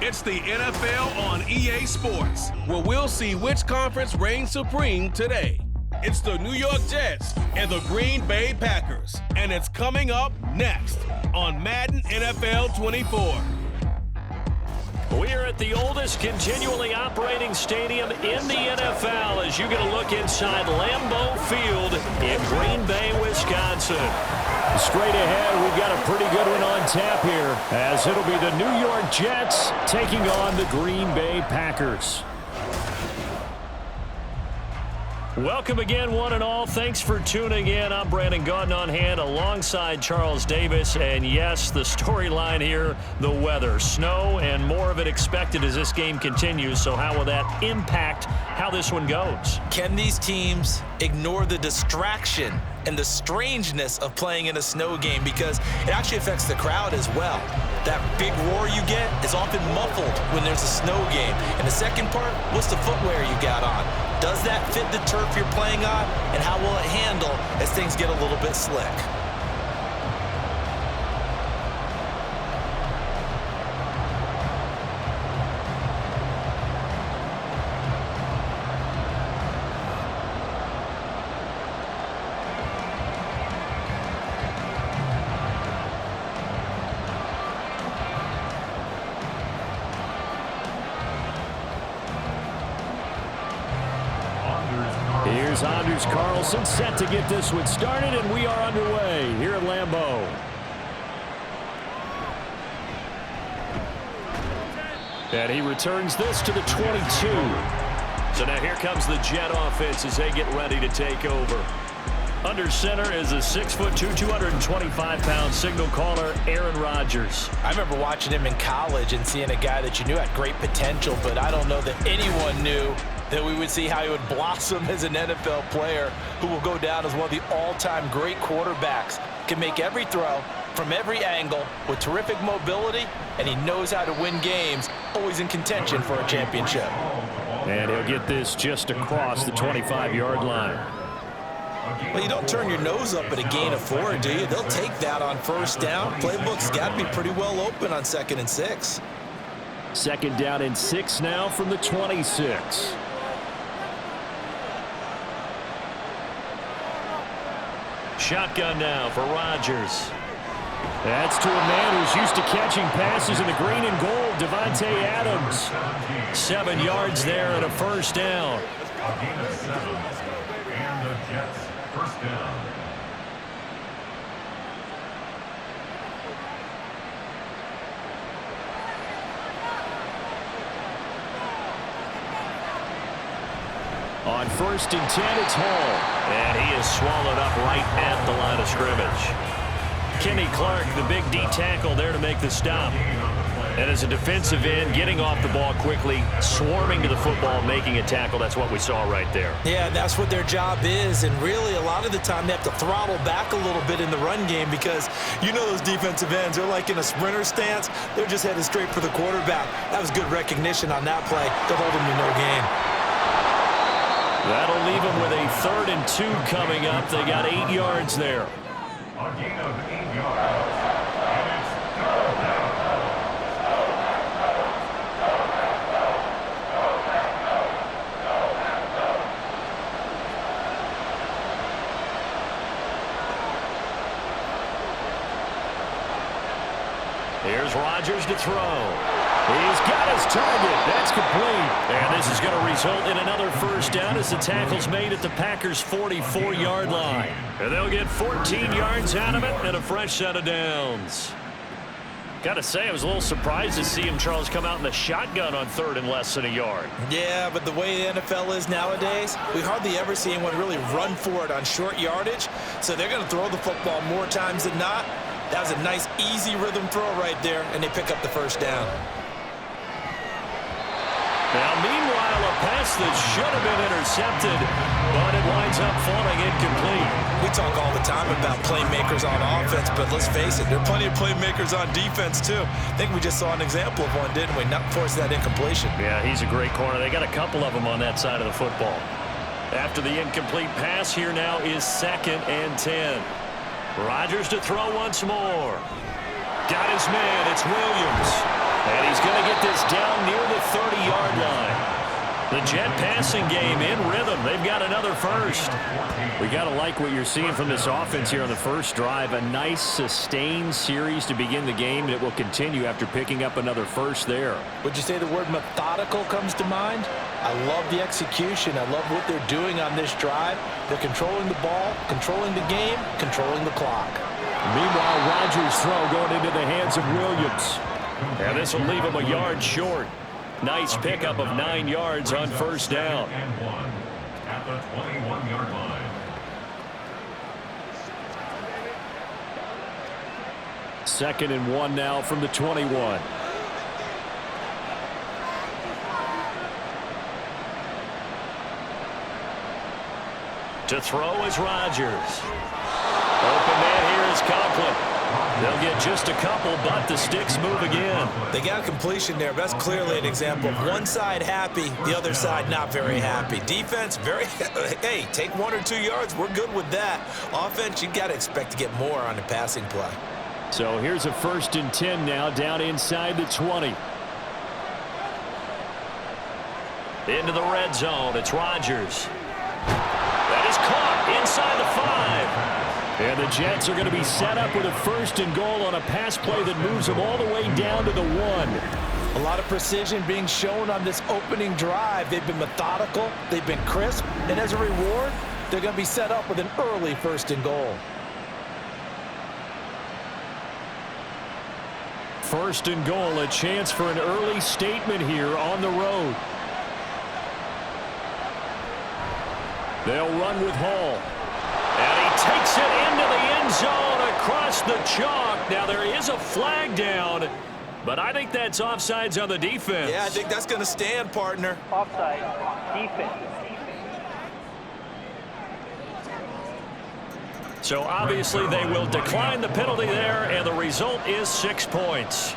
It's the NFL on EA Sports, where we'll see which conference reigns supreme today. It's the New York Jets and the Green Bay Packers, and it's coming up next on Madden NFL 24. We're at the oldest continually operating stadium in the NFL as you get a look inside Lambeau Field in Green Bay, Wisconsin. Straight ahead, we've got a pretty good one on tap here as it'll be the New York Jets taking on the Green Bay Packers. Welcome again, one and all. Thanks for tuning in. I'm Brandon Gaudin on hand alongside Charles Davis. And yes, the storyline here, the weather. Snow and more of it expected as this game continues. So how will that impact how this one goes? Can these teams ignore the distraction and the strangeness of playing in a snow game? Because it actually affects the crowd as well. That big roar you get is often muffled when there's a snow game. And the second part, what's the footwear you got on? Does that fit the turf you're playing on? And how will it handle as things get a little bit slick? Here's Anders Carlson set to get this one started, and we are underway here at Lambeau. And he returns this to the 22. So now here comes the Jet offense as they get ready to take over. Under center is a 6'2", 225-pound signal caller, Aaron Rodgers. I remember watching him in college and seeing a guy that you knew had great potential, but I don't know that anyone knew that we would see how he would blossom as an NFL player who will go down as one of the all-time great quarterbacks. Can make every throw from every angle with terrific mobility, and he knows how to win games, always in contention for a championship. And he'll get this just across the 25-yard line. Well, you don't turn your nose up at a gain of 4, do you? They'll take that on first down. Playbook's got to be pretty well open on 2nd and 6. 2nd down and 6 now from the 26. Shotgun now for Rodgers. That's to a man who's used to catching passes in the green and gold, Devontae Adams. 7 yards there and a first down. And the Jets first down. On 1st and 10, it's Hall. And he is swallowed up right at the line of scrimmage. Kenny Clark, the big D tackle there to make the stop. And as a defensive end, getting off the ball quickly, swarming to the football, making a tackle. That's what we saw right there. Yeah, that's what their job is. And really, a lot of the time, they have to throttle back a little bit in the run game because you know those defensive ends, they're like in a sprinter stance. They're just headed straight for the quarterback. That was good recognition on that play to hold him to no gain. That'll leave them with a 3rd and 2 coming up. They got 8 yards there. A gain of 8 yards. And it's third down. Here's Rodgers to throw. He's got his target. That's complete. And this is going to result in another first down as the tackle's made at the Packers' 44-yard line. And they'll get 14 yards out of it and a fresh set of downs. Got to say, I was a little surprised to see him, Charles, come out in the shotgun on 3rd and less than a yard. Yeah, but the way the NFL is nowadays, we hardly ever see anyone really run for it on short yardage. So they're going to throw the football more times than not. That was a nice, easy rhythm throw right there, and they pick up the first down. Now, meanwhile, a pass that should have been intercepted, but it winds up falling incomplete. We talk all the time about playmakers on offense, but let's face it, there are plenty of playmakers on defense, too. I think we just saw an example of one, didn't we? Not force that incompletion. Yeah, he's a great corner. They got a couple of them on that side of the football. After the incomplete pass, here now is 2nd and 10. Rodgers to throw once more. Got his man. It's Williams. And he's going to get this down near the 30-yard line. The Jet passing game in rhythm. They've got another first. We got to like what you're seeing from this offense here on the first drive. A nice sustained series to begin the game, and it will continue after picking up another first there. Would you say the word methodical comes to mind? I love the execution. I love what they're doing on this drive. They're controlling the ball, controlling the game, controlling the clock. Meanwhile, Rodgers' throw going into the hands of Williams. And this will leave him a yard short. Nice pickup of 9 yards on first down. And 1 at the 21-yard line. Second and 1 now from the 21. To throw is Rodgers. Open man here is Conklin. They'll get just a couple, but the sticks move again. They got a completion there. That's clearly an example of one side happy, the other side not very happy. Defense, hey, take 1 or 2 yards. We're good with that. Offense, you got to expect to get more on the passing play. So here's a 1st and 10 now, down inside the 20. Into the red zone. It's Rodgers. That is caught inside the 5. And the Jets are going to be set up with a 1st and goal on a pass play that moves them all the way down to the 1. A lot of precision being shown on this opening drive. They've been methodical, they've been crisp, and as a reward, they're going to be set up with an early 1st and goal. 1st and goal, a chance for an early statement here on the road. They'll run with Hall. And he takes it into the end zone across the chalk. Now there is a flag down, but I think that's offsides on the defense. Yeah, I think that's going to stand, partner. Offside, defense. So obviously they will decline the penalty there, and the result is 6 points.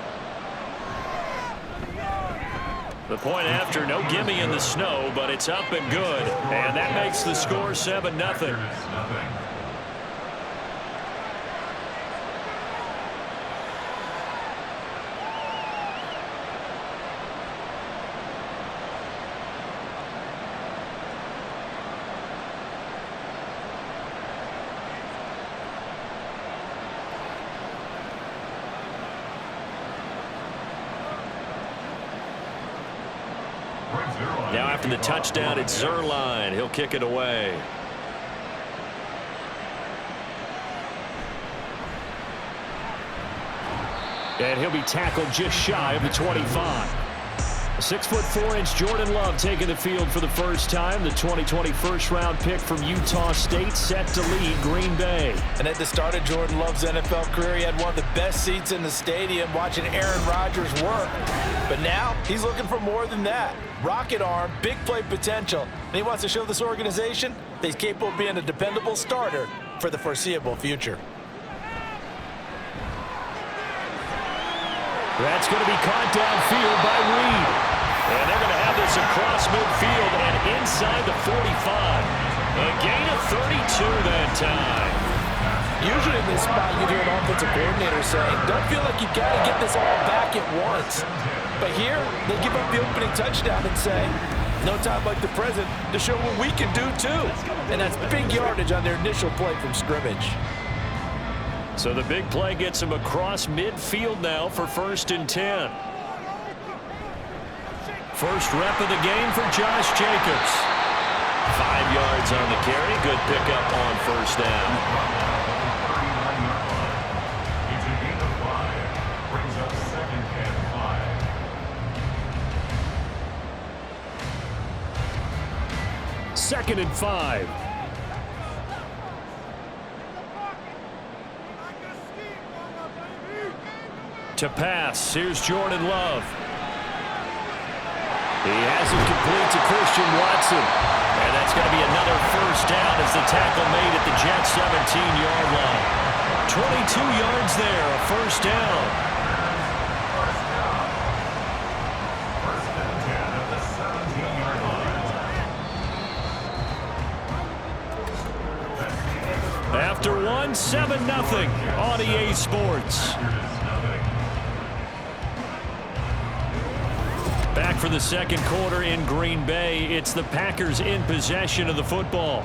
The point after, no gimme in the snow, but it's up and good. And that makes the score 7-0. Now after the touchdown, it's Zerline. He'll kick it away. And he'll be tackled just shy of the 25. 6'4" Jordan Love taking the field for the first time. The 2020 first-round pick from Utah State set to lead Green Bay. And at the start of Jordan Love's NFL career, he had one of the best seats in the stadium watching Aaron Rodgers work. But now he's looking for more than that. Rocket arm, big play potential. And he wants to show this organization that he's capable of being a dependable starter for the foreseeable future. That's going to be caught downfield by Reed. And they're going to have this across midfield and inside the 45. A gain of 32 that time. Usually in this spot, you hear an offensive coordinator saying, don't feel like you've got to get this all back at once. But here, they give up the opening touchdown and say, no time like the present to show what we can do too. And that's big yardage on their initial play from scrimmage. So the big play gets him across midfield now for 1st and 10. First rep of the game for Josh Jacobs. 5 yards on the carry. Good pickup on first down. It's a gain of 5. Brings up 2nd and 5. 2nd and 5. To pass, here's Jordan Love. He has it complete to Christian Watson. And that's going to be another first down as the tackle made at the Jets' 17-yard line. 22 yards there, a first down. First and 10 at the 17-yard line. After one, 7-0 on EA Sports. Back for the second quarter in Green Bay. It's the Packers in possession of the football.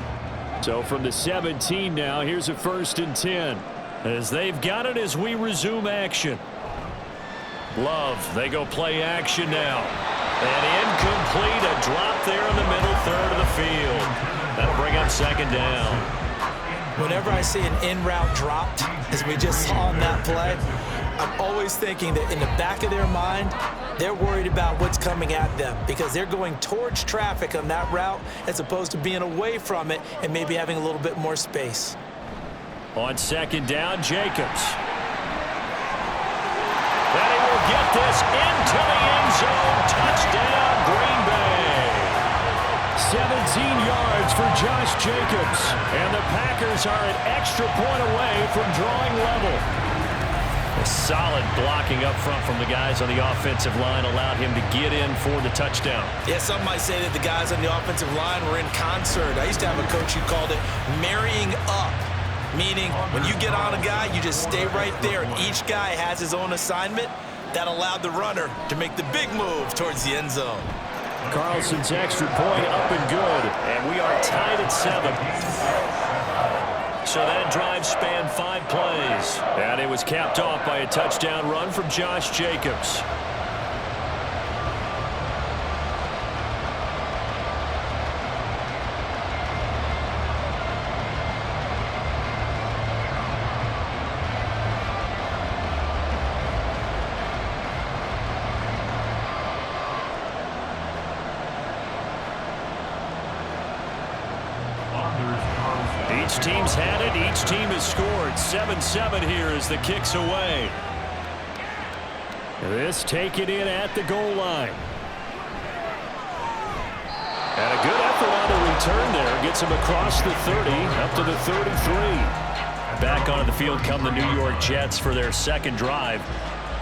So from the 17 now, here's a 1st and 10. As they've got it as we resume action. Love, they go play action now. And incomplete, a drop there in the middle third of the field. That'll bring up 2nd down. Whenever I see an in-route dropped, as we just saw on that play, I'm always thinking that in the back of their mind, they're worried about what's coming at them because they're going towards traffic on that route as opposed to being away from it and maybe having a little bit more space. On 2nd down, Jacobs. And he will get this into the end zone. Touchdown, Green Bay. 17 yards for Josh Jacobs. And the Packers are an extra point away from drawing level. A solid blocking up front from the guys on the offensive line allowed him to get in for the touchdown. Yeah, some might say that the guys on the offensive line were in concert. I used to have a coach who called it marrying up, meaning when you get on a guy, you just stay right there, and each guy has his own assignment. That allowed the runner to make the big move towards the end zone. Carlson's extra point up and good, and we are tied at 7. So that drive spanned 5 plays. And it was capped off by a touchdown run from Josh Jacobs. Each team's had it. Each team has scored. 7-7 here as the kick's away. This taken in at the goal line. And a good effort on the return there. Gets him across the 30, up to the 33. Back onto the field come the New York Jets for their 2nd drive.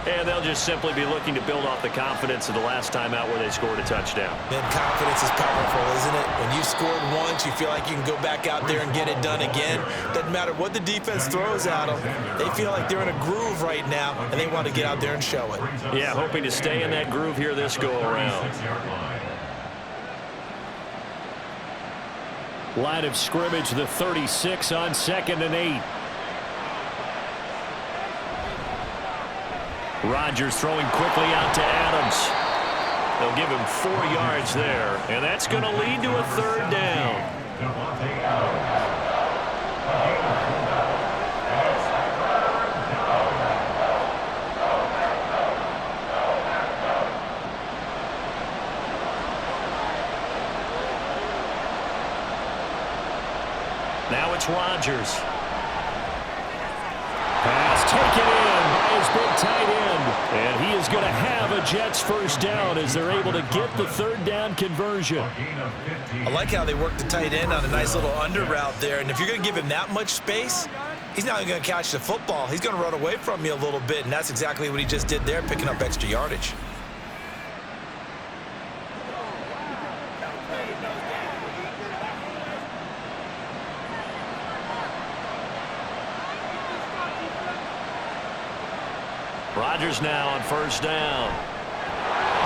And they'll just simply be looking to build off the confidence of the last time out where they scored a touchdown. Man, confidence is powerful, isn't it? When you scored once, you feel like you can go back out there and get it done again. Doesn't matter what the defense throws at them. They feel like they're in a groove right now, and they want to get out there and show it. Yeah, hoping to stay in that groove here this go-around. Line of scrimmage, the 36 on 2nd and 8. Rodgers throwing quickly out to Adams. They'll give him 4 yards there, and that's going to lead to a 3rd down. Now it's Rodgers. Pass taken in by his big tight end. And he is going to have a Jets 1st down as they're able to get the 3rd down conversion. I like how they work the tight end on a nice little under route there. And if you're going to give him that much space, he's not going to catch the football. He's going to run away from you a little bit. And that's exactly what he just did there, picking up extra yardage. Rodgers now on 1st down.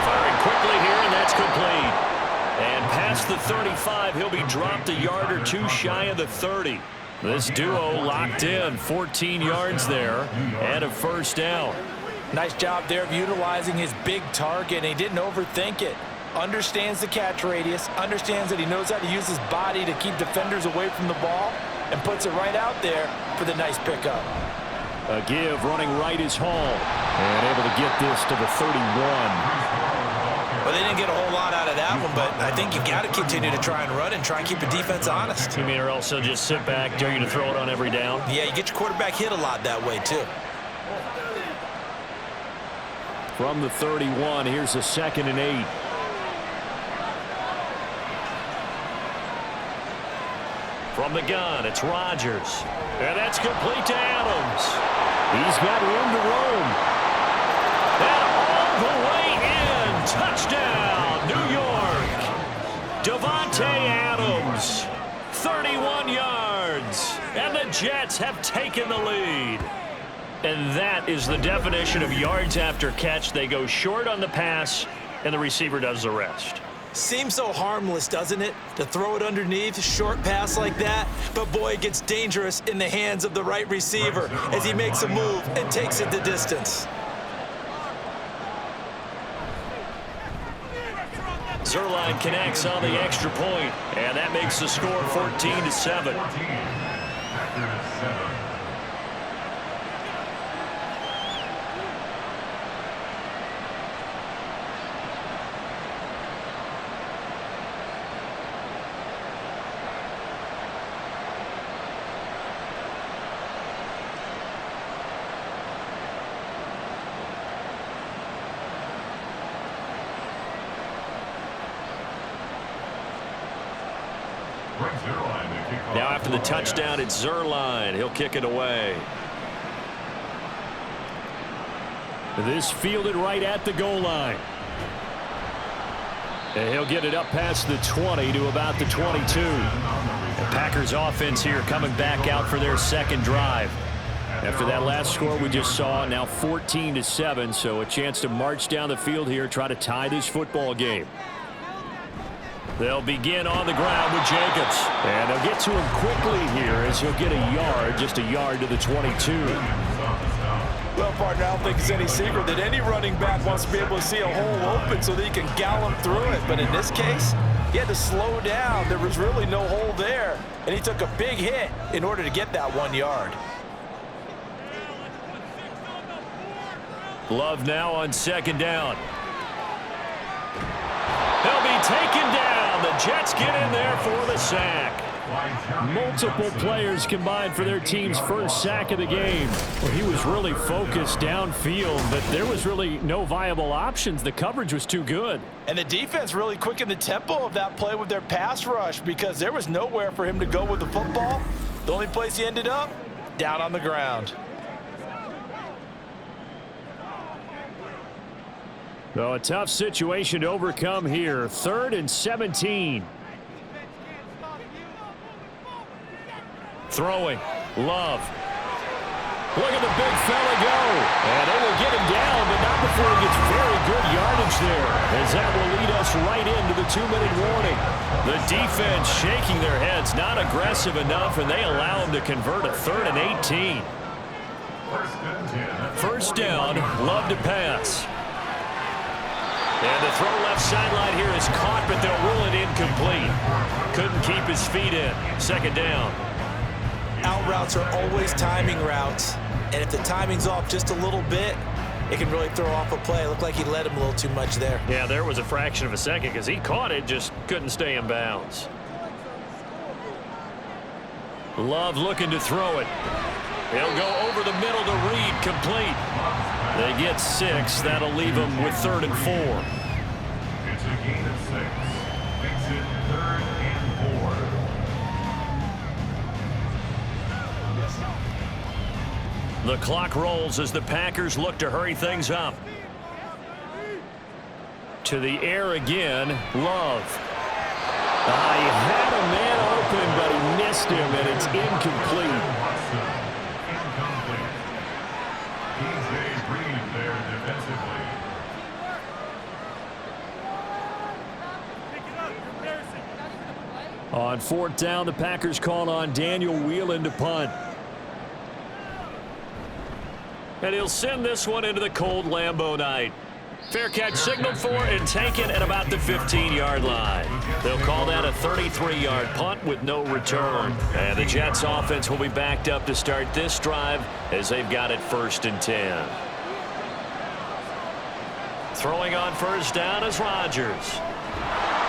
Firing quickly here, and that's complete. And past the 35, he'll be dropped a yard or 2 shy of the 30. This duo locked in, 14 yards there, and a 1st down. Nice job there of utilizing his big target, and he didn't overthink it. Understands the catch radius, understands that he knows how to use his body to keep defenders away from the ball, and puts it right out there for the nice pickup. A give running right is Hall, and able to get this to the 31. Well, they didn't get a whole lot out of that one, but I think you've got to continue to try and run and try and keep the defense honest. You mean or also just sit back, dare you to throw it on every down? Yeah, you get your quarterback hit a lot that way, too. From the 31, here's a 2nd and 8. From the gun, it's Rodgers. And that's complete to Adams. He's got room to roam. And all the way in. Touchdown, New York. Davante Adams. 31 yards. And the Jets have taken the lead. And that is the definition of yards after catch. They go short on the pass, and the receiver does the rest. Seems so harmless, doesn't it? To throw it underneath, short pass like that. But boy, it gets dangerous in the hands of the right receiver as he makes a move and takes it the distance. Zerline connects on the extra point, and that makes the score 14-7. Packers 7. Now after the touchdown, it's Zerline. He'll kick it away. This fielded right at the goal line. And he'll get it up past the 20 to about the 22. The Packers offense here coming back out for their second drive. After that last score we just saw, now 14-7, so a chance to march down the field here, try to tie this football game. They'll begin on the ground with Jacobs. And they'll get to him quickly here as he'll get a yard, just a yard to the 22. Well, partner, I don't think it's any secret that any running back wants to be able to see a hole open so that he can gallop through it. But in this case, he had to slow down. There was really no hole there. And he took a big hit in order to get that 1 yard. Love now on second down. He'll be taken down. The Jets get in there for the sack. Multiple players combined for their team's first sack of the game. Well, he was really focused downfield, but there was really no viable options. The coverage was too good. And the defense really quickened the tempo of that play with their pass rush because there was nowhere for him to go with the football. The only place he ended up, down on the ground. So a tough situation to overcome here. 3rd and 17. Throwing. Love. Look at the big fella go. And they will get him down, but not before he gets very good yardage there, as that will lead us right into the 2-minute warning. The defense shaking their heads, not aggressive enough, and they allow him to convert a 3rd and 18. First down, Love to pass. And the throw left sideline here is caught, but they'll rule it incomplete. Couldn't keep his feet in. Second down. Out routes are always timing routes. And if the timing's off just a little bit, it can really throw off a play. It looked like he led him a little too much there. Yeah, there was a fraction of a second because he caught it, just couldn't stay in bounds. Love looking to throw it. He'll go over the middle to Reed, complete. They get 6. That'll leave them with 3rd and 4. It's a gain of 6. Makes it 3rd and 4. The clock rolls as the Packers look to hurry things up. To the air again, Love. He had a man open, but he missed him, and it's incomplete. On 4th down, the Packers call on Daniel Whelan to punt. And he'll send this one into the cold Lambeau night. Fair catch signaled for and taken at about the 15-yard line. They'll call that a 33-yard punt with no return. And the Jets offense will be backed up to start this drive as they've got it 1st and 10. Throwing on first down is Rodgers.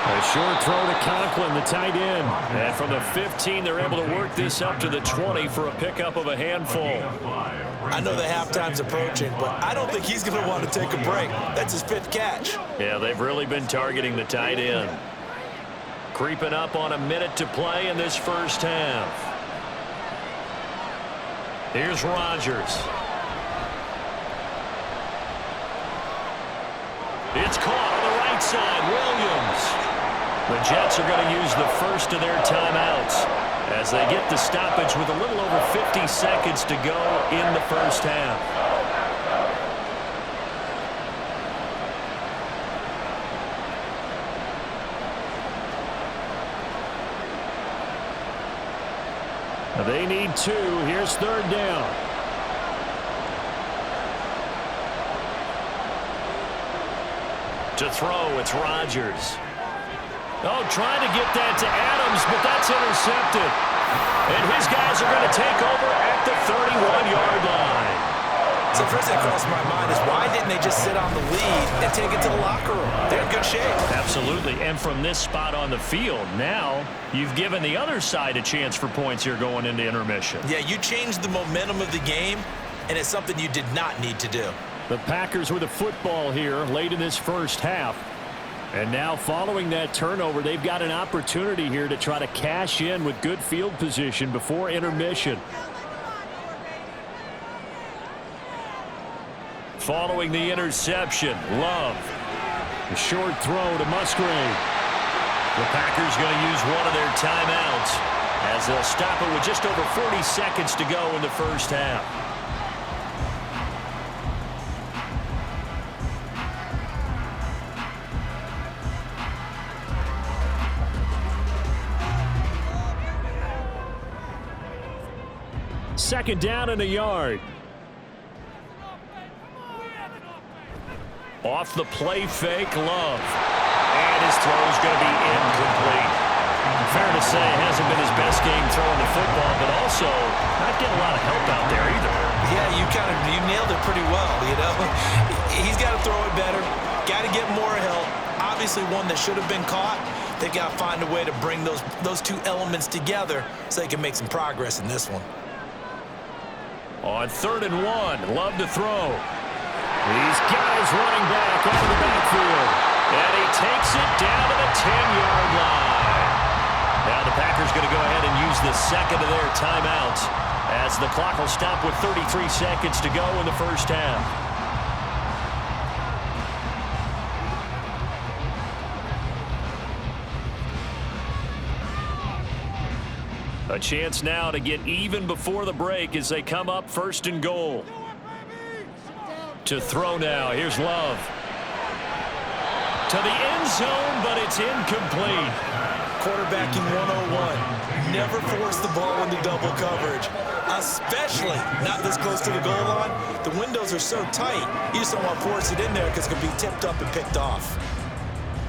A short throw to Conklin, the tight end. And from the 15, they're able to work this up to the 20 for a pickup of a handful. I know the halftime's approaching, but I don't think he's going to want to take a break. That's his 5th catch. Yeah, they've really been targeting the tight end. Creeping up on a minute to play in this first half. Here's Rodgers. It's caught on the right side. Williams. The Jets are going to use the first of their timeouts as they get the stoppage with a little over 50 seconds to go in the first half. They need 2. Here's 3rd down. To throw, it's Rodgers. Oh, trying to get that to Adams, but that's intercepted. And his guys are going to take over at the 31-yard line. So first that crossed my mind is why didn't they just sit on the lead and take it to the locker room? They're in good shape. Absolutely, and from this spot on the field, now you've given the other side a chance for points here going into intermission. Yeah, you changed the momentum of the game, and it's something you did not need to do. The Packers with a football here late in this first half. And now following that turnover, they've got an opportunity here to try to cash in with good field position before intermission. Following the interception, Love. A short throw to Musgrave. The Packers going to use one of their timeouts as they'll stop it with just over 40 seconds to go in the first half. Second down and a yard. Off the play fake, Love. And his throw is going to be incomplete. Fair to say, it hasn't been his best game throwing the football, but also not getting a lot of help out there either. Yeah, you nailed it pretty well, you know. He's got to throw it better, got to get more help. Obviously one that should have been caught. They've got to find a way to bring those two elements together so they can make some progress in this one. On 3rd and 1, Love to throw. He's got his running back over the backfield. And he takes it down to the 10-yard line. Now the Packers going to go ahead and use the second of their timeouts as the clock will stop with 33 seconds to go in the first half. A chance now to get even before the break as they come up 1st and goal. To throw now, here's Love. To the end zone, but it's incomplete. Quarterbacking 101. Never force the ball into double coverage, especially not this close to the goal line. The windows are so tight, you just don't want to force it in there because it could be tipped up and picked off.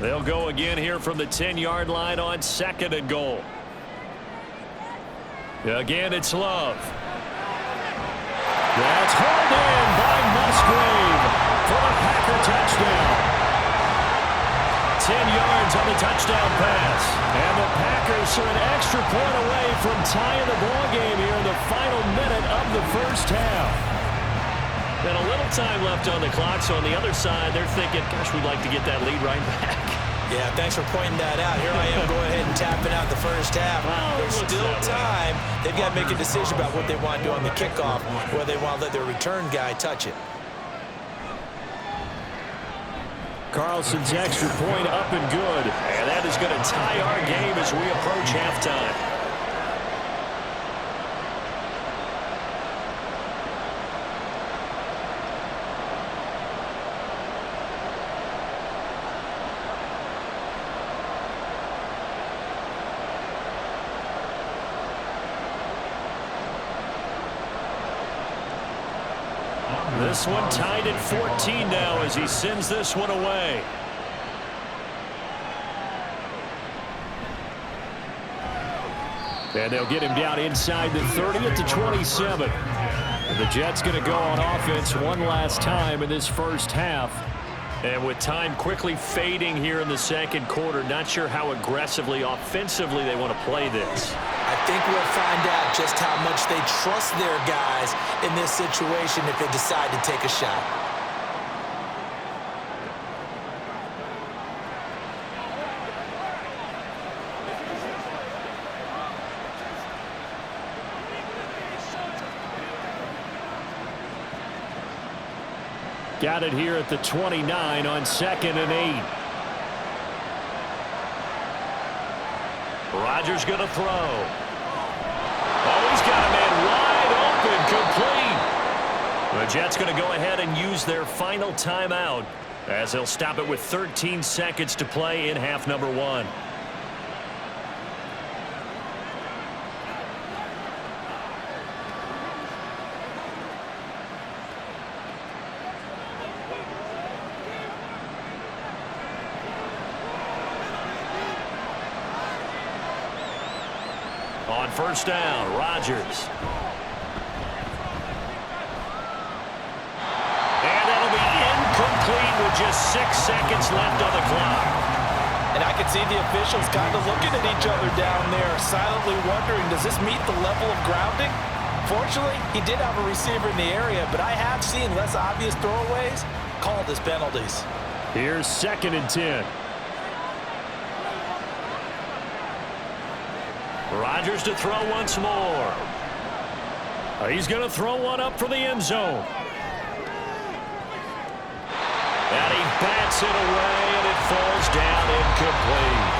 They'll go again here from the 10-yard line on 2nd and goal. Again, it's Love. That's hauled in by Musgrave for the Packer touchdown. 10 yards on the touchdown pass. And the Packers are an extra point away from tying the ball game here in the final minute of the first half. And a little time left on the clock, so on the other side, they're thinking, gosh, we'd like to get that lead right back. Yeah, thanks for pointing that out. Here I am going ahead and tapping out the first half. There's still time. They've got to make a decision about what they want to do on the kickoff, whether they want to let their return guy touch it. Carlson's extra point up and good. And that is going to tie our game as we approach halftime. This one tied at 14 now as he sends this one away. And they'll get him down inside the 30 at the 27. And the Jets going to go on offense one last time in this first half. And with time quickly fading here in the second quarter, not sure how aggressively, offensively they want to play this. I think we'll find out just how much they trust their guys in this situation if they decide to take a shot. Got it here at the 29 on 2nd and 8. Rodgers going to throw. Oh, he's got a man wide open, complete. The Jets going to go ahead and use their final timeout as they'll stop it with 13 seconds to play in half number 1. On first down, Rodgers. And that'll be incomplete with just 6 seconds left on the clock. And I can see the officials kind of looking at each other down there, silently wondering, does this meet the level of grounding? Fortunately, he did have a receiver in the area, but I have seen less obvious throwaways called as penalties. Here's 2nd and 10. Rodgers to throw once more. He's going to throw one up for the end zone. And he bats it away, and it falls down incomplete.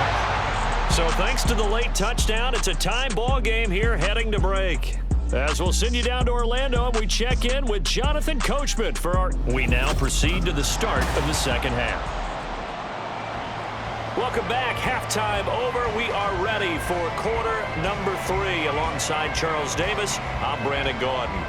So thanks to the late touchdown, it's a tie ball game here heading to break. As we'll send you down to Orlando, and we check in with Jonathan Coachman for our... We now proceed to the start of the second half. Welcome back. Halftime over. We are ready for quarter number 3. Alongside Charles Davis, I'm Brandon Gaudin.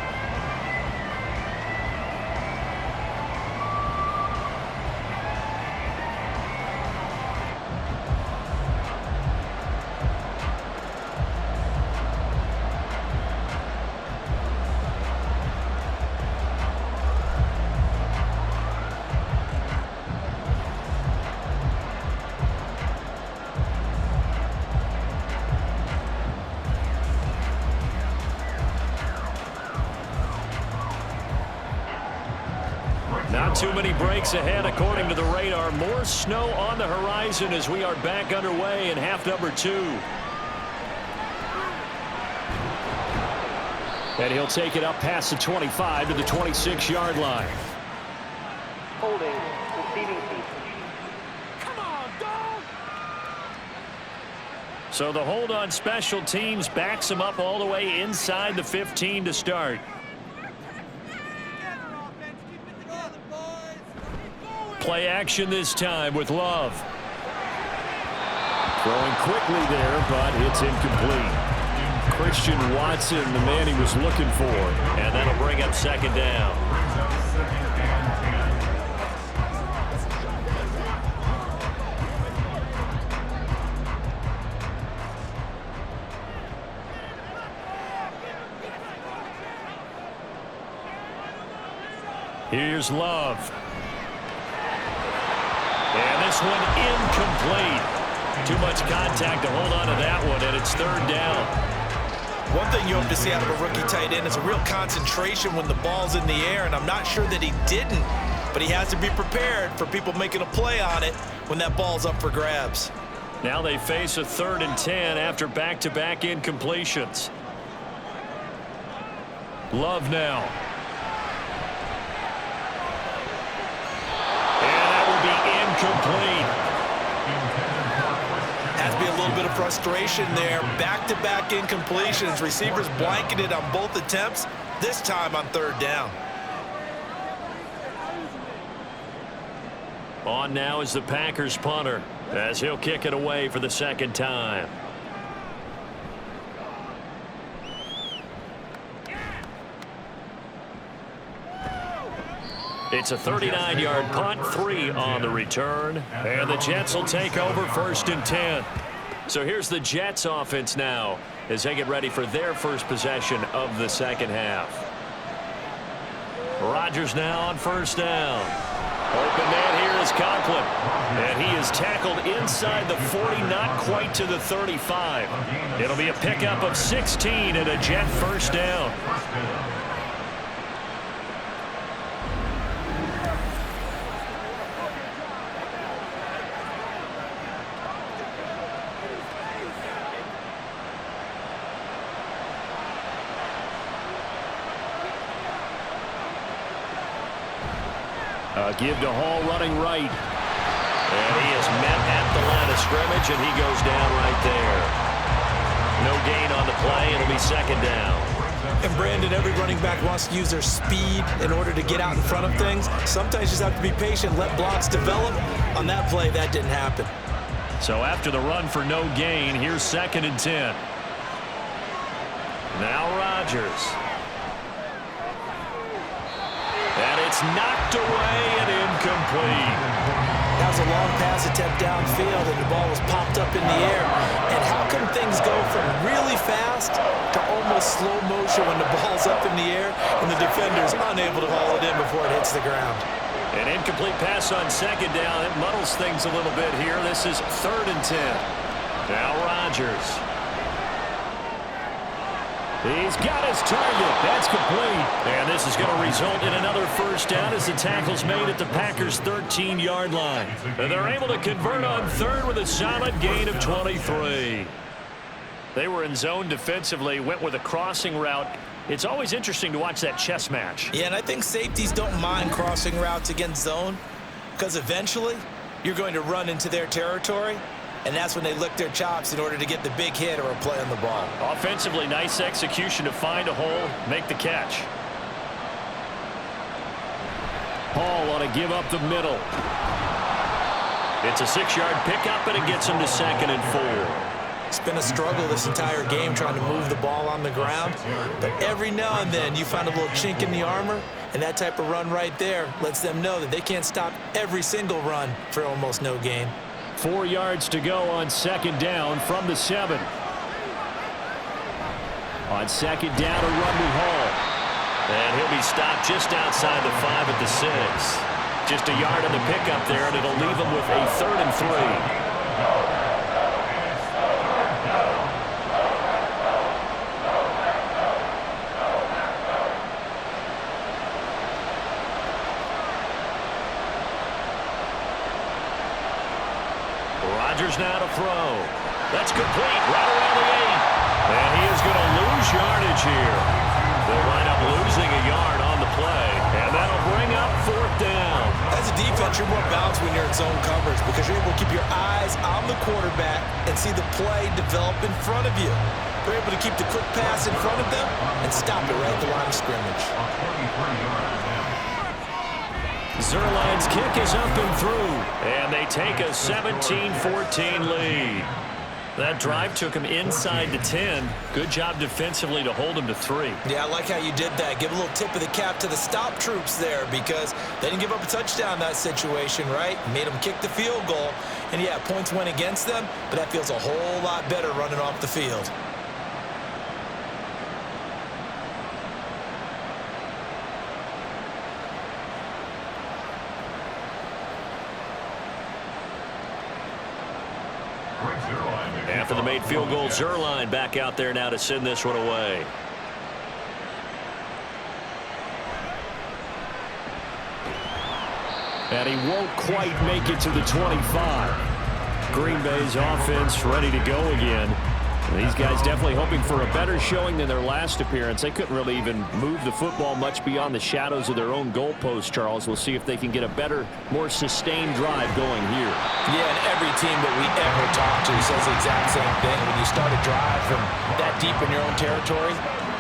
Not too many breaks ahead according to the radar. More snow on the horizon as we are back underway in half number 2. And he'll take it up past the 25 to the 26-yard line. Holding. Receiving team. So the hold on special teams backs him up all the way inside the 15 to start. Play action this time with Love. Throwing quickly there, but it's incomplete. Christian Watson, the man he was looking for. And that'll bring up 2nd down. Here's Love. And this one incomplete. Too much contact to hold on to that one, and it's 3rd down. One thing you hope to see out of a rookie tight end is a real concentration when the ball's in the air, and I'm not sure that he didn't, but he has to be prepared for people making a play on it when that ball's up for grabs. Now they face a 3rd and 10 after back-to-back incompletions. Love now. Complete. Has to be a little bit of frustration there. Back-to-back incompletions. Receivers blanketed on both attempts, this time on 3rd down. On now is the Packers punter as he'll kick it away for the 2nd time. It's a 39-yard punt, 3 on the return. And the Jets will take over 1st and 10. So here's the Jets offense now as they get ready for their first possession of the second half. Rodgers now on 1st down. Open man here is Conklin. And he is tackled inside the 40, not quite to the 35. It'll be a pickup of 16 and a Jet 1st down. Give to Hall running right. And he is met at the line of scrimmage, and he goes down right there. No gain on the play. It'll be 2nd down. And Brandon, every running back wants to use their speed in order to get out in front of things. Sometimes you just have to be patient, let blocks develop. On that play, that didn't happen. So after the run for no gain, here's 2nd and 10. Now Rodgers. And it's knocked away and incomplete. That was a long pass attempt downfield, and the ball was popped up in the air. And how come things go from really fast to almost slow motion when the ball's up in the air and the defender's unable to haul it in before it hits the ground. An incomplete pass on second down. It muddles things a little bit here. This is 3rd and 10. Now Rodgers. He's got his target. That's complete. And this is going to result in another first down as the tackle's made at the Packers' 13-yard line. And they're able to convert on 3rd with a solid gain of 23. They were in zone defensively, went with a crossing route. It's always interesting to watch that chess match. Yeah, and I think safeties don't mind crossing routes against zone because eventually you're going to run into their territory. And that's when they lick their chops in order to get the big hit or a play on the ball. Offensively, nice execution to find a hole, make the catch. Hall ought to give up the middle. It's a 6-yard pickup, and it gets him to 2nd and 4. It's been a struggle this entire game trying to move the ball on the ground. But every now and then you find a little chink in the armor, and that type of run right there lets them know that they can't stop every single run for almost no gain. 4 yards to go on 2nd down from the 7. On 2nd down, a run with Hall. And he'll be stopped just outside the 5 at the 6. Just a yard on the pickup there, and it'll leave him with a 3rd and 3. Rodgers now to throw. That's complete right around the 8. And he is going to lose yardage here. They'll wind up losing a yard on the play. And that'll bring up 4th down. As a defense, you're more balanced when you're in zone coverage because you're able to keep your eyes on the quarterback and see the play develop in front of you. They're able to keep the quick pass in front of them and stop it right at the line of scrimmage. Zerline's kick is up and through, and they take a 17-14 lead. That drive took him inside the 10. Good job defensively to hold him to 3. Yeah, I like how you did that. Give a little tip of the cap to the stop troops there because they didn't give up a touchdown in that situation, right? Made them kick the field goal. And, yeah, points went against them, but that feels a whole lot better running off the field. After the made field goal, Zerline back out there now to send this one away. And he won't quite make it to the 25. Green Bay's offense ready to go again. These guys definitely hoping for a better showing than their last appearance. They couldn't really even move the football much beyond the shadows of their own goalpost, Charles. We'll see if they can get a better, more sustained drive going here. Yeah, and every team that we ever talk to says the exact same thing. When you start a drive from that deep in your own territory,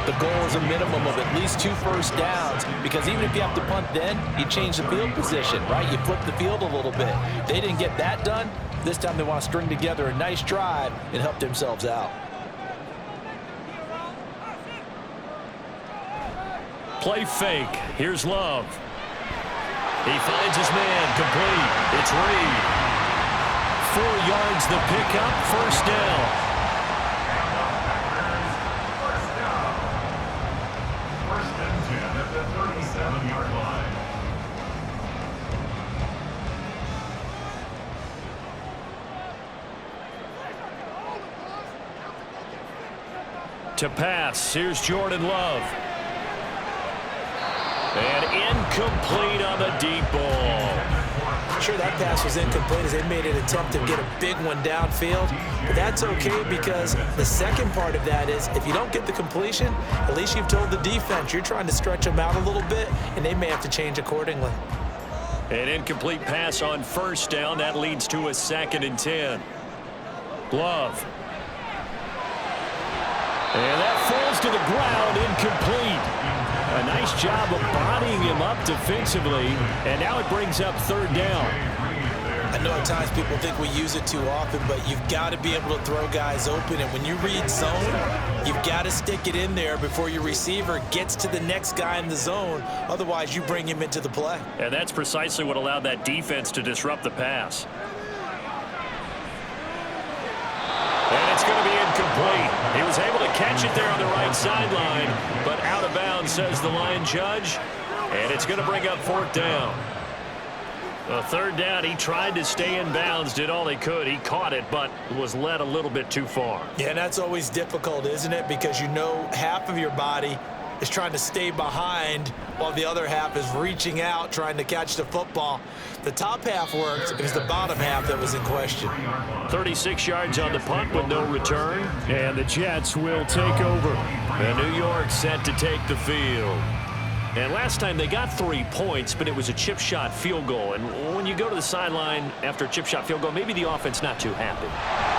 the goal is a minimum of at least 2 first downs because even if you have to punt then, you change the field position, right? You flip the field a little bit. They didn't get that done. This time they want to string together a nice drive and help themselves out. Play fake. Here's Love. He finds his man complete. It's Reed. 4 yards the pickup. First down. First and 10 at the 37-yard line. To pass. Here's Jordan Love. And incomplete on the deep ball. Sure, that pass was incomplete as they made an attempt to get a big one downfield. But that's okay because the second part of that is if you don't get the completion, at least you've told the defense you're trying to stretch them out a little bit, and they may have to change accordingly. An incomplete pass on first down. That leads to a 2nd and 10. Love. And that falls to the ground, incomplete. A nice job of bodying him up defensively, and now it brings up 3rd down. I know at times people think we use it too often, but you've got to be able to throw guys open, and when you read zone, you've got to stick it in there before your receiver gets to the next guy in the zone. Otherwise, you bring him into the play. And that's precisely what allowed that defense to disrupt the pass. And it's going to be incomplete. catch it there on the right sideline, but out of bounds, says the line judge, and it's going to bring up 4th down. A 3rd down, he tried to stay in bounds, did all he could. He caught it, but was led a little bit too far. Yeah, and that's always difficult, isn't it? Because you know half of your body is trying to stay behind while the other half is reaching out, trying to catch the football. The top half worked. It was the bottom half that was in question. 36 yards on the punt with no return, and the Jets will take over. And New York set to take the field. And last time they got 3 points, but it was a chip shot field goal. And when you go to the sideline after a chip shot field goal, maybe the offense not too happy.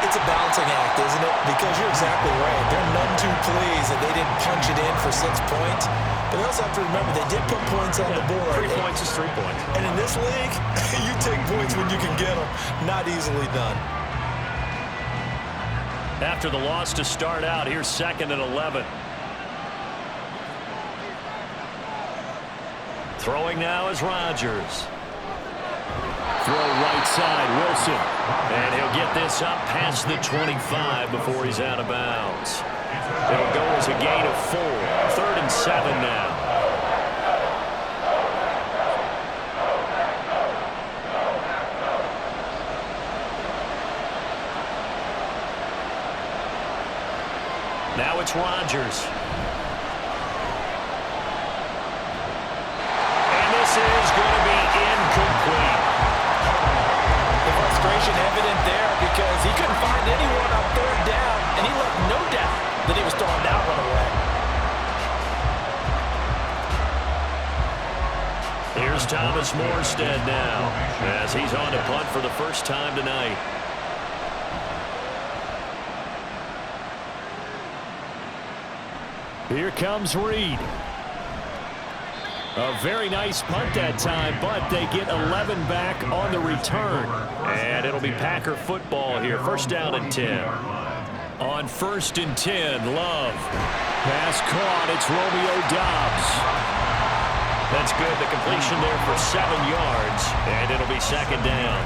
It's a balancing act, isn't it? Because you're exactly right. They're none too pleased that they didn't punch it in for 6 points. But they also have to remember they did put points on the board. 3 points is 3 points. And in this league, you take points when you can get them. Not easily done. After the loss to start out, here's 2nd and 11. Throwing now is Rodgers. Throw right side, Wilson. And he'll get this up past the 25 before he's out of bounds. It'll go as a gain of 4. 3rd and 7 now. Now it's Rodgers. This is going to be incomplete. The frustration evident there because he couldn't find anyone on 3rd down, and he left no doubt that he was throwing that one away. Here's Thomas Morstead now as he's on to punt for the first time tonight. Here comes Reed. A very nice punt that time, but they get 11 back on the return. And it'll be Packer football here. 1st down and 10. On 1st and 10, Love. Pass caught. It's Romeo Doubs. That's good. The completion there for 7 yards. And it'll be 2nd down.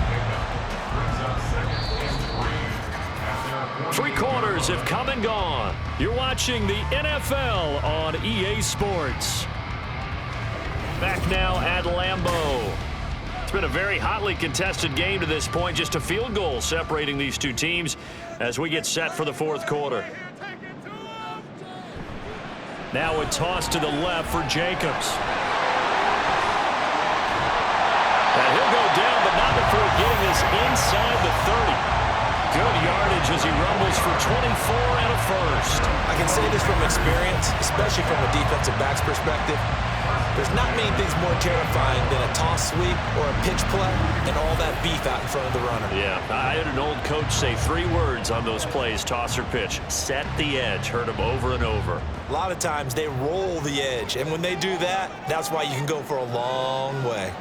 3 quarters have come and gone. You're watching the NFL on EA Sports. Back now at Lambeau. It's been a very hotly contested game to this point. Just a field goal separating these two teams as we get set for the 4th quarter. Now a toss to the left for Jacobs. And he'll go down, but not before getting this inside the 30. Good yardage as he rumbles for 24 and a first. I can say this from experience, especially from a defensive back's perspective. There's not many things more terrifying than a toss sweep or a pitch play and all that beef out in front of the runner. Yeah, I had an old coach say 3 words on those plays, toss or pitch. Set the edge. Heard him over and over. A lot of times they roll the edge, and when they do that, that's why you can go for a long way.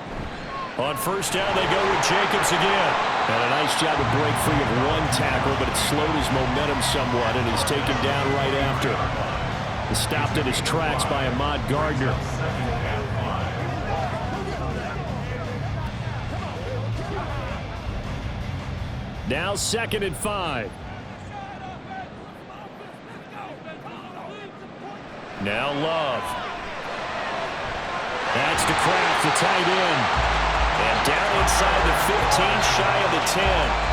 On 1st down, they go with Jacobs again. And a nice job to break free of 1 tackle, but it slowed his momentum somewhat, and he's taken down right after. He's stopped in his tracks by Ahmad Gardner. Now 2nd and 5. Now Love. That's to Kraft, the tight end. And down inside the 15, shy of the 10.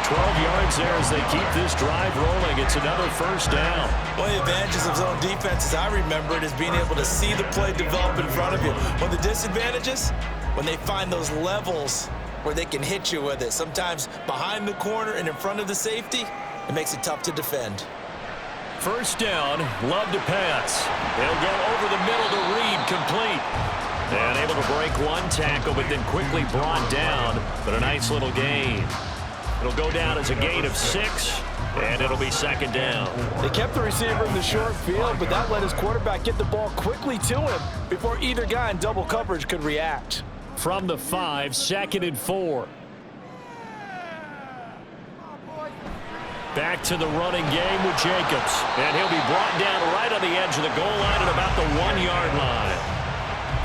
12 yards there as they keep this drive rolling. It's another 1st down. One of the advantages of zone defense, as I remember it, is being able to see the play develop in front of you. One of the disadvantages, when they find those levels where they can hit you with it. Sometimes behind the corner and in front of the safety, it makes it tough to defend. 1st down, Love to pass. He'll go over the middle to Reed, complete. And able to break 1 tackle, but then quickly brought down. But a nice little gain. It'll go down as a gain of 6, and it'll be 2nd down. They kept the receiver in the short field, but that let his quarterback get the ball quickly to him before either guy in double coverage could react. From the 5, 2nd and 4. Back to the running game with Jacobs. And he'll be brought down right on the edge of the goal line at about the 1-yard line.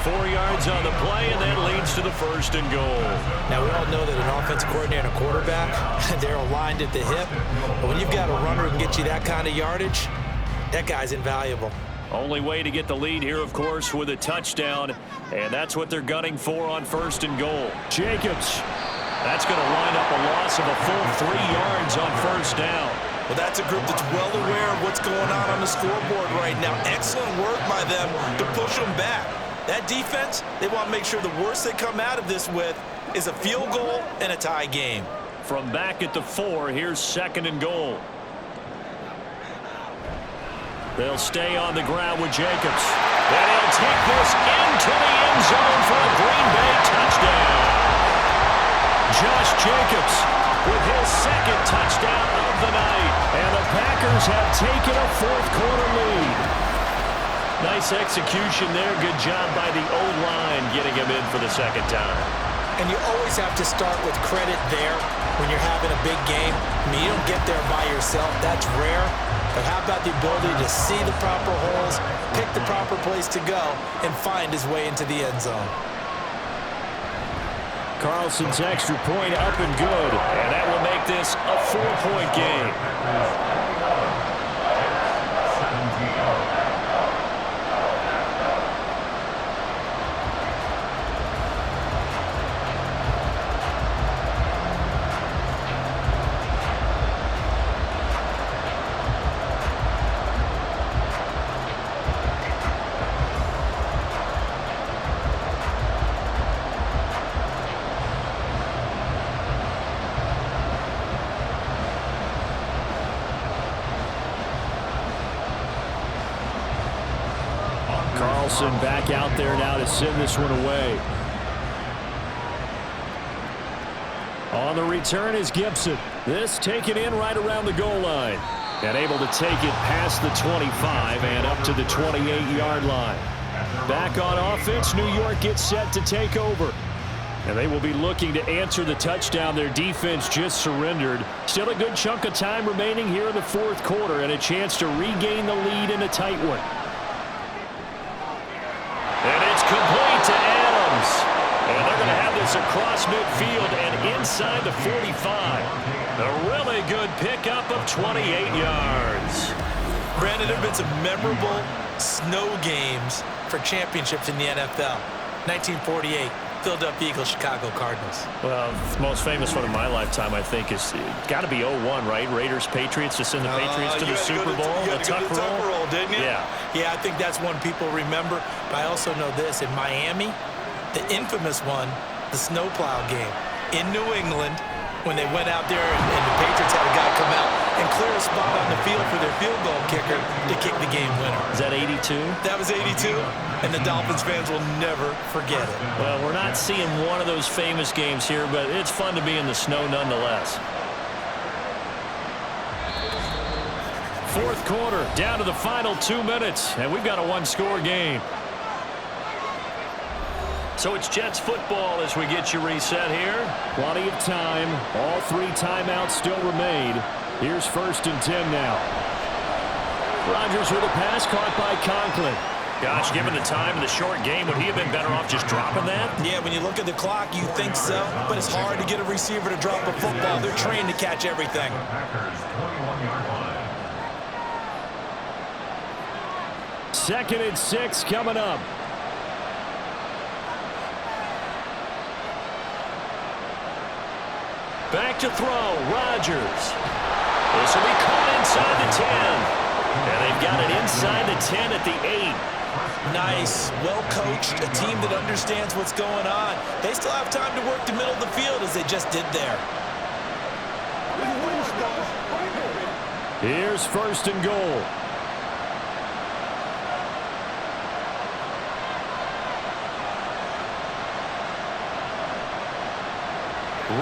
4 yards on the play, and that leads to the 1st and goal. Now, we all know that an offensive coordinator and a quarterback, they're aligned at the hip. But when you've got a runner who can get you that kind of yardage, That guy's invaluable. Only way to get the lead here, of course, with a touchdown, and that's what they're gunning for on 1st and goal. Jacobs. That's going to line up a loss of a full 3 yards on 1st down. Well, that's a group that's well aware of what's going on the scoreboard right now. Excellent work by them to push them back. That defense, they want to make sure the worst they come out of this with is a field goal and a tie game. From back at the 4, here's 2nd and goal. They'll stay on the ground with Jacobs. And he'll take this into the end zone for a Green Bay touchdown. Josh Jacobs with his 2nd touchdown of the night. And the Packers have taken a 4th quarter lead. Nice execution there. Good job by the O-line getting him in for the 2nd time. And you always have to start with credit there when you're having a big game. I mean, you don't get there by yourself. That's rare. But how about the ability to see the proper holes, pick the proper place to go, and find his way into the end zone? Carlson's extra point up and good. And that will make this a 4-point game. 17. Carlson back out there now to send this one away. On the return is Gibson. This taken in right around the goal line. And able to take it past the 25 and up to the 28-yard line. Back on offense, New York gets set to take over. And they will be looking to answer the touchdown their defense just surrendered. Still a good chunk of time remaining here in the 4th quarter and a chance to regain the lead in a tight one. And it's complete to Adams. And they're going to have this across midfield and inside the 45. A really good pickup of 28 yards. Brandon, there have been some memorable snow games for championships in the NFL. 1948, Philadelphia Eagles, Chicago Cardinals. Well, the most famous one of my lifetime, I think, is got to be 01, right? Raiders, Patriots, to send the Patriots to the Super Bowl. You got to go to the Tuck roll, didn't you? Yeah. Yeah, I think that's one people remember. But I also know this. In Miami, the infamous one, the snowplow game in New England, when they went out there and the Patriots had a guy come out and clear a spot on the field for their field goal kicker to kick the game winner. Is that 82? That was 82, and the Dolphins fans will never forget it. Well, we're not seeing one of those famous games here, but it's fun to be in the snow nonetheless. 4th quarter, down to the final 2 minutes, and we've got a one-score game. So it's Jets football as we get you reset here. Plenty of time. All 3 timeouts still remain. Here's 1st and 10 now. Rodgers with a pass caught by Conklin. Gosh, given the time and the short game, would he have been better off just dropping that? Yeah, when you look at the clock, you think so. But it's hard to get a receiver to drop a football. They're trained to catch everything. Packers 21-yard line. 2nd and 6 coming up. Back to throw, Rodgers. This will be caught inside the 10. And they've got it inside the 10 at the 8. Nice, well-coached, a team that understands what's going on. They still have time to work the middle of the field as they just did there. Here's 1st and goal.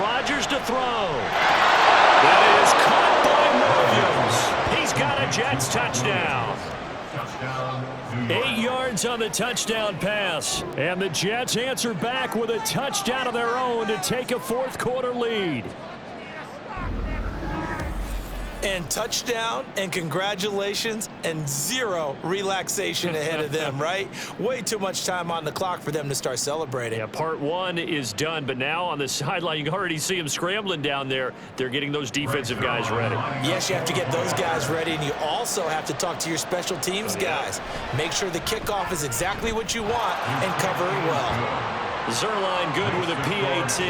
Rodgers to throw. That is caught by Williams. He's got a Jets touchdown. 8 yards on the touchdown pass. And the Jets answer back with a touchdown of their own to take a 4th quarter lead. And touchdown and congratulations and zero relaxation ahead of them, right? Way too much time on the clock for them to start celebrating. Yeah, part one is done, but now on the sideline, you can already see them scrambling down there. They're getting those defensive guys ready. Yes, you have to get those guys ready, and you also have to talk to your special teams guys. Make sure the kickoff is exactly what you want and cover it well. Zerline good with a PAT.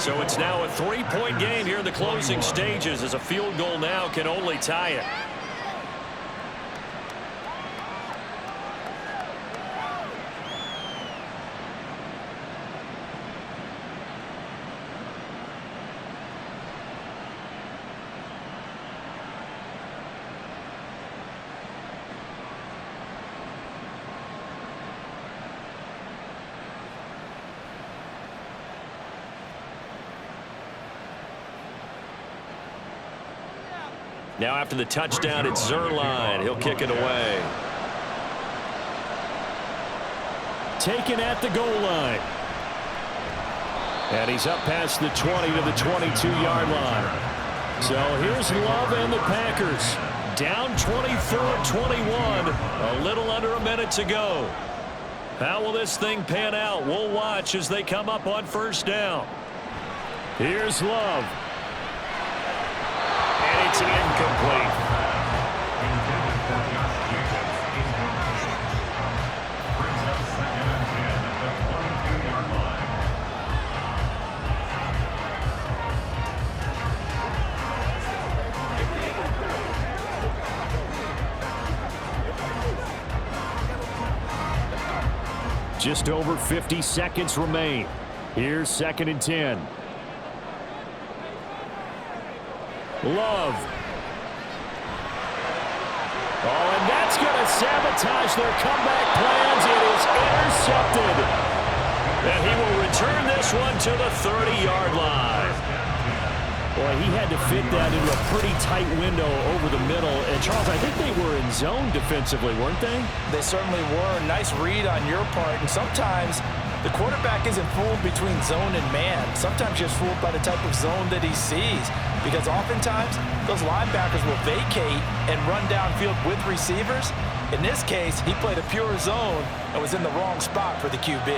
So it's now a 3-point game here in the closing stages as a field goal now can only tie it. Now after the touchdown, it's Zerline. He'll kick it away. Taken at the goal line. And he's up past the 20 to the 22-yard line. So here's Love and the Packers. Down 24-21. A little under a minute to go. How will this thing pan out? We'll watch as they come up on first down. Here's Love. And it's incomplete. Intended for Josh Jacobs, incomplete. Brings up 2nd and 10 at the 22-yard line. Just over 50 seconds remain. Here's 2nd and 10. Love. Oh, and that's going to sabotage their comeback plans. It is intercepted. And he will return this one to the 30-yard line. Boy, he had to fit that into a pretty tight window over the middle. And, Charles, I think they were in zone defensively, weren't they? They certainly were. Nice read on your part. And sometimes the quarterback isn't fooled between zone and man. Sometimes just fooled by the type of zone that he sees. Because oftentimes, those linebackers will vacate and run downfield with receivers. In this case, he played a pure zone and was in the wrong spot for the QB.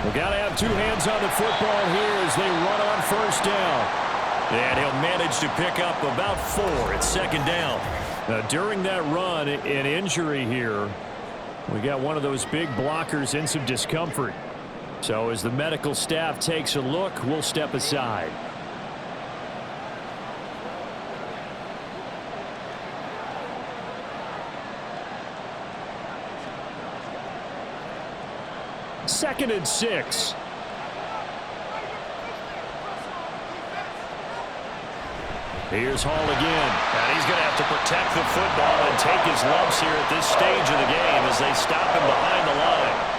We've got to have two hands on the football here as they run on first down. And he'll manage to pick up about 4. It's 2nd down. Now, during that run, an injury here. We got one of those big blockers in some discomfort. So as the medical staff takes a look, we'll step aside. Second and 6. Here's Hall again. And he's going to have to protect the football and take his lumps here at this stage of the game as they stop him behind the line.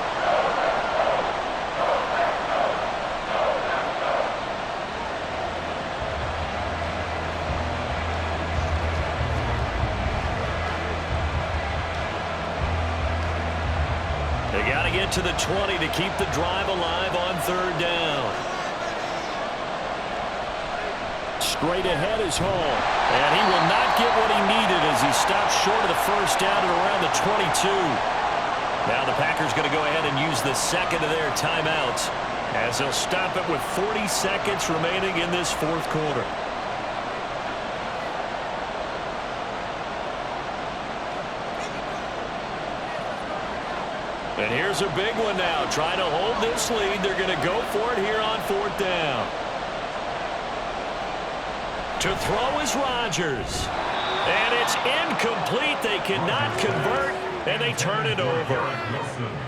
They got to get to the 20 to keep the drive alive on 3rd down. Straight ahead is Hall. And he will not get what he needed as he stops short of the first down at around the 22. Now the Packers going to go ahead and use the second of their timeouts as they'll stop it with 40 seconds remaining in this 4th quarter. And here's a big one now. Trying to hold this lead. They're going to go for it here on 4th down. To throw is Rodgers. And it's incomplete. They cannot convert, and they turn it over.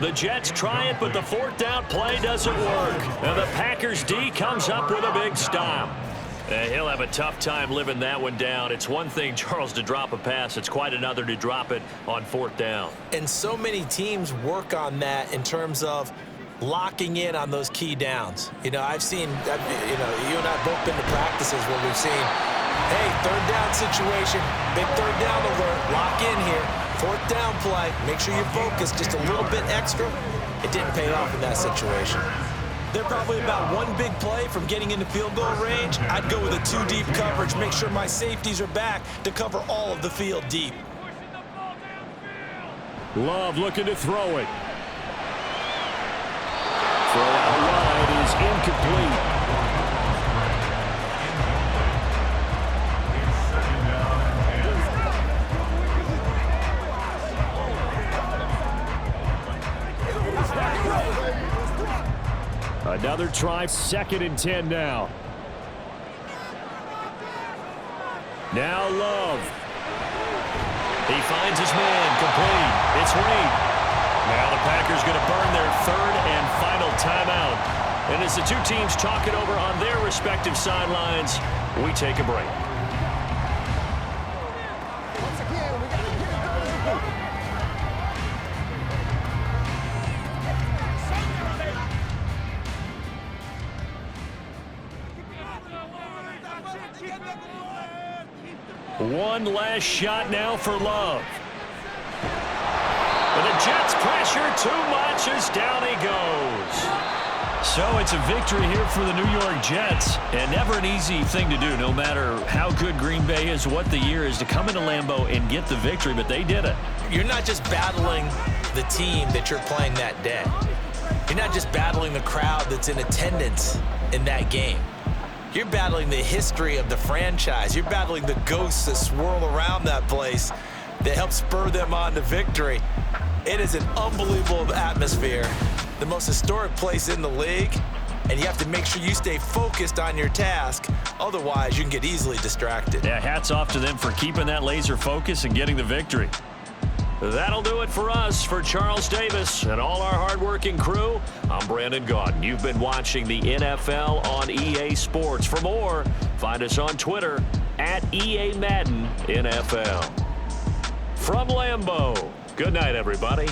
The Jets try it, but the 4th down play doesn't work. And the Packers D comes up with a big stop. And he'll have a tough time living that one down. It's one thing, Charles, to drop a pass. It's quite another to drop it on 4th down. And so many teams work on that in terms of locking in on those key downs. You know, I've seen, you and I both been to practices where we've seen, hey, 3rd down situation, big 3rd down alert, lock in here, 4th down play, make sure you focus just a little bit extra. It didn't pay off in that situation. They're probably about one big play from getting into field goal range. I'd go with a 2-deep coverage, make sure my safeties are back to cover all of the field deep. Love looking to throw it. Throw out wide is incomplete. Another try, 2nd and 10 now. Now Love. He finds his man, complete. It's Reed. Now the Packers going to burn their 3rd and final timeout. And as the two teams talk it over on their respective sidelines, we take a break. One last shot now for Love. But the Jets pressure too much as down he goes. So it's a victory here for the New York Jets. And never an easy thing to do, no matter how good Green Bay is, what the year is, to come into Lambeau and get the victory, but they did it. You're not just battling the team that you're playing that day. You're not just battling the crowd that's in attendance in that game. You're battling the history of the franchise. You're battling the ghosts that swirl around that place that help spur them on to victory. It is an unbelievable atmosphere, the most historic place in the league, and you have to make sure you stay focused on your task. Otherwise, you can get easily distracted. Yeah, hats off to them for keeping that laser focus and getting the victory. That'll do it for us. For Charles Davis and all our hardworking crew, I'm Brandon Gaudin. You've been watching the NFL on EA Sports. For more, find us on Twitter at EA Madden NFL. From Lambeau, good night, everybody.